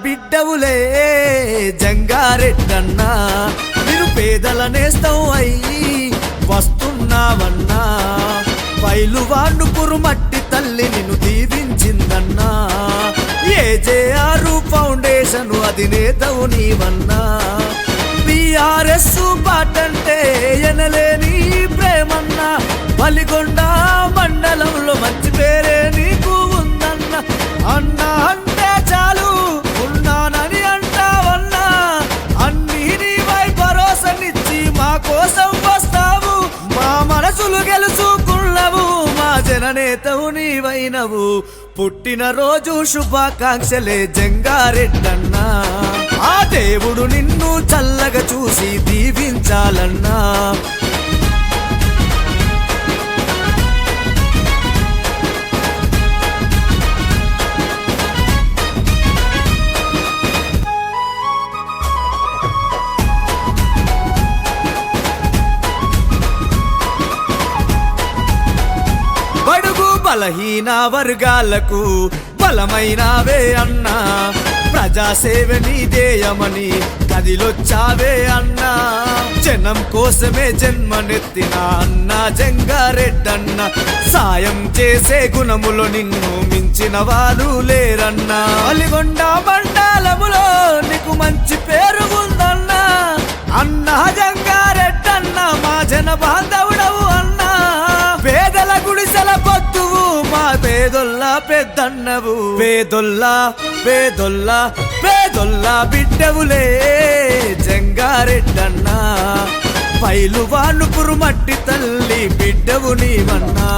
బిడ్డవులే జంగారెడ్డన్నా నిరుపేదల నేస్తం అయ్యి వస్తున్నావన్నా పైలువాండు పురుమట్టి తల్లి నిన్ను దీవించిందన్నా ఏజేఆర్ ఫౌండేషన్ అధినేతవు నీవన్నా బీఆర్ఎస్ పాటంటే ఎనలేని ప్రేమన్నా బలిగొండ మండలంలో మంచి పేరే నీకు ఉందన్నా అన్నా అంటే చాలు ఉన్నానని అంటావన్నా అన్నీ నీవై భరోసనిచ్చి మా కోసం వస్తావు మా మనసులు గెలుచుకున్నావు మా జననేతవు నీవైనవు పుట్టినరోజు శుభాకాంక్షలే జంగారెడ్డన్నా ఆ దేవుడు నిన్ను చల్లగా చూసి దీవించాలన్నా బడుగు బలహీన వర్గాలకు బలమైనవే అన్నా ప్రజాసేవ నీదేయమని కదిలొచ్చావే అన్నా జనం కోసమే జన్మనెత్తిన అన్నా జంగారెడ్డన్న సాయం చేసే గుణములో నిన్ను మించిన వారు లేరన్నా అలిగొండ మండలములో నీకు మంచి పేరు ఉందన్నా అన్నా జంగారెడ్డన్న మా జన బాంధవుడవు అన్నా పేదల గుడిసెల పొత్తువు మా పేదొల్లా పెద్దన్నవు పేదొల్లా పేదొల్లా పేదొల్లా బిడ్డవులే జంగారెడ్డన్నా పైలువాళ్ళు పురుమట్టి తల్లి బిడ్డవు నీవన్నా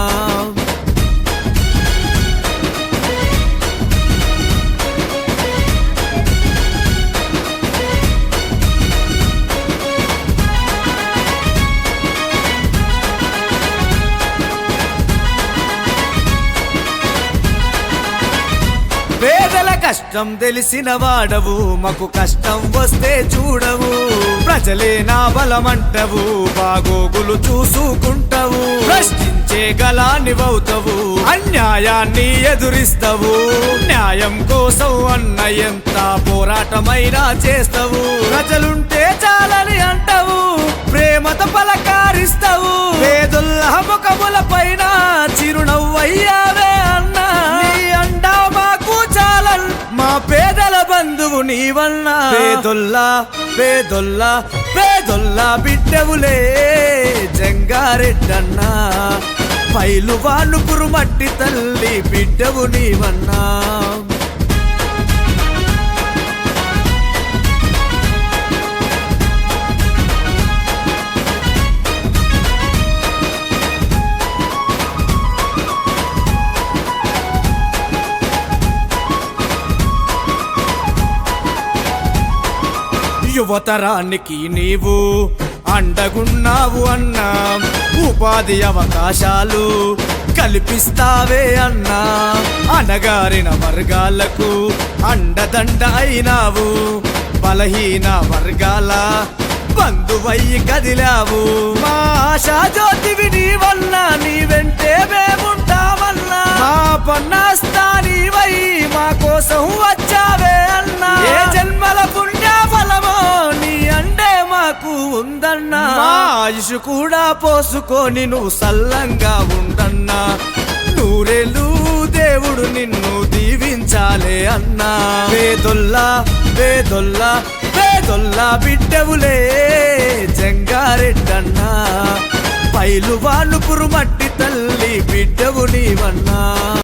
పేదల కష్టం తెలిసిన వాడవు మాకు కష్టం వస్తే చూడవు ప్రజలే నా బలమంటవు బాగోగులు చూసుకుంటావు ప్రశ్నించే గలానివవుతావు అన్యాయాన్ని ఎదురిస్తావు న్యాయం కోసం అన్న ఎంత పోరాటమైనా చేస్తావు ప్రజలుంటే చాలని అంటావు ప్రేమతో పలకారిస్తావు పేదొల్ల ముఖముల పైన చిరునవ్వయ్యావే అన్నా అండా మాకు చాలన్ మా పేదల బంధువు నీవన్నా పేదొల్లా పేదొల్లా పేదొల్లా బిడ్డవులే జంగారెడ్డన్నా పైలువాళ్ళు పురుమట్టి తల్లి బిడ్డవు నీవన్నా యువతరానికి నీవు అండగున్నావు అన్నా ఉపాధి అవకాశాలు కల్పిస్తావే అన్నా అనగారిన వర్గాలకు అండదండ అయినావు బలహీన వర్గాల బంధువయ్యి కదిలావు మా ఆశా జ్యోతివి నీవన్నా నీ వెంటే మేముంటామన్నా మా పన్నాస్తా నీవై మా కోసం వచ్చావే అన్నా ఏ జన్మల పుణ్య ఫలమో నీ అండే మాకు ఉందన్నా మా ఆయుష్ కూడా పోసుకొని నువ్వు సల్లంగా ఉండన్నా నూరేళ్ళు దేవుడు నిన్ను దీవించాలే అన్నా పేదొల్లా పేదొల్లా పేదొల్లా బిడ్డవులే జంగారెడ్డన్నా పైలువాళ్ళు పురుమట్టి తల్లి బిడ్డవు నీవన్నా